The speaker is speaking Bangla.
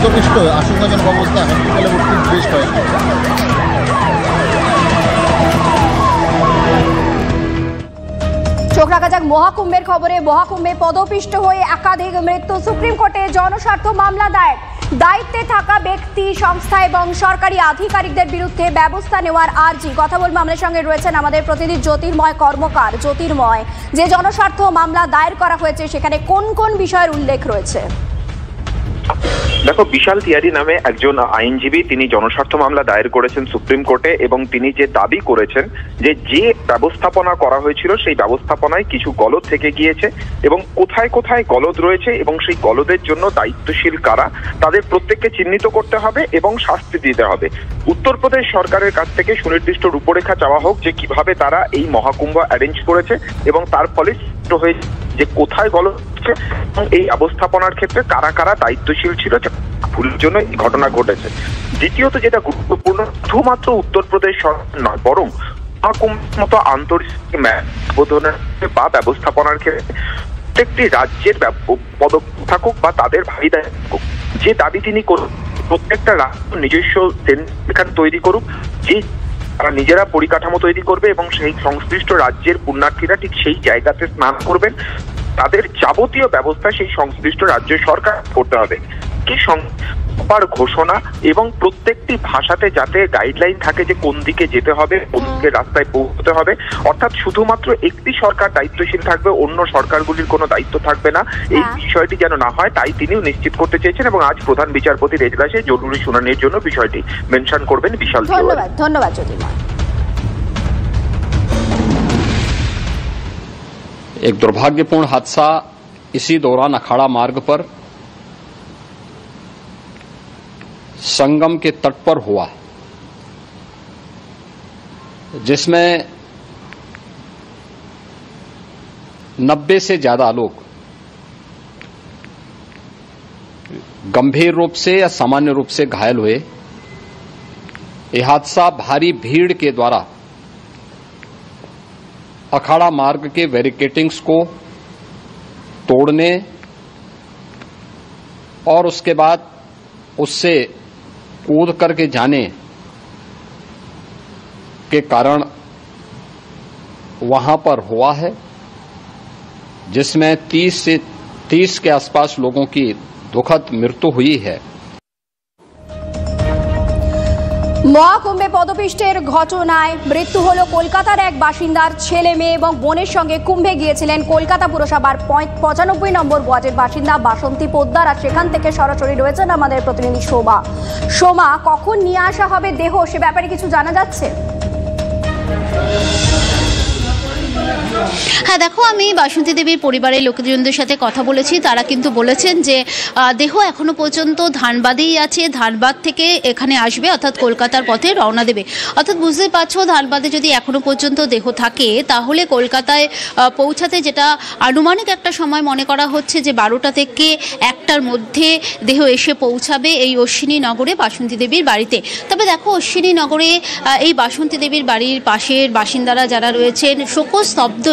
পদপিষ্ট আশঙ্কাজনক অবস্থা হসপিটালে ভর্তি বেশ কয়েকজন। চোখ রাখা যাক মহাকুম্ভের খবরে। মহাকুম্ভে পদপিষ্ট হয়ে একাধিক মৃত্যু। সুপ্রিম কোর্টে জনস্বার্থ মামলা দায়ের। দায়িত্বে থাকা ব্যক্তি, সংস্থা এবং সরকারি আধিকারিকদের বিরুদ্ধে ব্যবস্থা নেওয়ার আর্জি। কথা বলবো, আমাদের সঙ্গে রয়েছেন আমাদের প্রতিনিধি জ্যোতির্ময় কর্মকার। জ্যোতির্ময়, যে জনস্বার্থ মামলা দায়ের করা হয়েছে সেখানে কোন কোন বিষয়ের উল্লেখ রয়েছে? দেখো, বিশাল তিয়ারি নামে একজন আইনজীবী, তিনি জনস্বার্থ মামলা দায়ের করেছেন সুপ্রিম কোর্টে এবং তিনি যে দাবি করেছেন যে ব্যবস্থাপনা করা হয়েছিল সেই ব্যবস্থাপনায় কিছু গলদ থেকে গিয়েছে এবং কোথায় কোথায় গলদ রয়েছে এবং সেই গলদের জন্য দায়িত্বশীল কারা তাদের প্রত্যেককে চিহ্নিত করতে হবে এবং শাস্তি দিতে হবে। উত্তরপ্রদেশ সরকারের কাছ থেকে সুনির্দিষ্ট রূপরেখা চাওয়া হোক যে কিভাবে তারা এই মহাকুম্ভ অ্যারেঞ্জ করেছে এবং তার ফলে হয়েছে যে কোথায় গলদ হচ্ছে এবং এই ব্যবস্থাপনার ক্ষেত্রে কারা কারা দায়িত্বশীল ছিল, ভুলের জন্য এই ঘটনা ঘটেছে। দ্বিতীয়ত যেটা গুরুত্বপূর্ণ, শুধুমাত্র উত্তরপ্রদেশ সরকার নয় বরং মহাকুম্ভের মতো আন্তর্জাতিক বোধনের বা ব্যবস্থাপনার ক্ষেত্রে প্রত্যেকটি রাজ্যের পদক্ষেপ থাকুক বা তাদের ভাগিদারি থাকুক। যে দাবি তিনি করুন, প্রত্যেকটা রাজ্য নিজস্ব সেন্টার তৈরি করুক, যে তারা নিজেরা পরিকাঠামো তৈরি করবে এবং সেই সংশ্লিষ্ট রাজ্যের পুণ্যার্থীরা ঠিক সেই জায়গাতে স্নান করবেন। তাদের যাবতীয় ব্যবস্থা সেই সংশ্লিষ্ট রাজ্য সরকার করতে হবে। কি সবার ঘোষণা এবং প্রত্যেকটি ভাষাতে যাতে গাইডলাইন থাকে যে কোন দিকে যেতে হবে, কোন দিকে রাস্তায় পৌঁছতে হবে, অর্থাৎ শুধুমাত্র একটি সরকার দায়িত্বশীল থাকবে, অন্য সরকারগুলির কোনো দায়িত্ব থাকবে না, এই বিষয়টি যেন না হয় তাই তিনিও নিশ্চিত করতে চেয়েছেন এবং আজ প্রধান বিচারপতির এজলাসে জরুরি শুনানির জন্য বিষয়টি মেনশন করবেন বিশাল। ধন্যবাদ জ্যোতির্ময়। एक दुर्भाग्यपूर्ण हादसा इसी दौरान अखाड़ा मार्ग पर संगम के तट पर हुआ, जिसमें 90 से ज्यादा लोग गंभीर रूप से या सामान्य रूप से घायल हुए। यह हादसा भारी भीड़ के द्वारा अखाड़ा मार्ग के बैरिकेटिंग्स को तोड़ने और उसके बाद उससे कूद करके जाने के कारण वहां पर हुआ है, जिसमें 30 के आसपास लोगों की दुखद मृत्यु हुई है। মহাকুম্ভে পদপিষ্টের ঘটনায় মৃত্যু হলো কলকাতার এক বাসিন্দার। ছেলে, মেয়ে এবং বোনের সঙ্গে কুম্ভে গিয়েছিলেন কলকাতা পুরসভার 95 নম্বর ওয়ার্ডের বাসিন্দা বাসন্তী পোদ্দার। আর সেখান থেকে সরাসরি রয়েছেন আমাদের প্রতিনিধি সোমা। কখন নিয়ে আসা হবে দেহ, সে ব্যাপারে কিছু জানা যাচ্ছে? হ্যাঁ, দেখো, আমি বাসন্তী দেবীর পরিবারের লোকজনদের সাথে কথা বলেছি। তারা কিন্তু বলেছেন যে দেহ এখনো পর্যন্ত ধানবাদেই আছে, ধানবাদ থেকে এখানে আসবে, অর্থাৎ কলকাতার পথে রওনা দেবে। অর্থাৎ বুঝতে পারছো, ধানবাদে যদি এখনো পর্যন্ত দেহ থাকে তাহলে কলকাতায় পৌঁছাতে যেটা আনুমানিক একটা সময় মনে করা হচ্ছে যে 12টা থেকে 1টার মধ্যে দেহ এসে পৌঁছাবে এই অশ্বিনী নগরে বাসন্তী দেবীর বাড়িতে। তবে দেখো, অশ্বিনী নগরে এই বাসন্তী দেবীর বাড়ির পাশের বাসিন্দারা যারা রয়েছেন শোকস্তব্ধ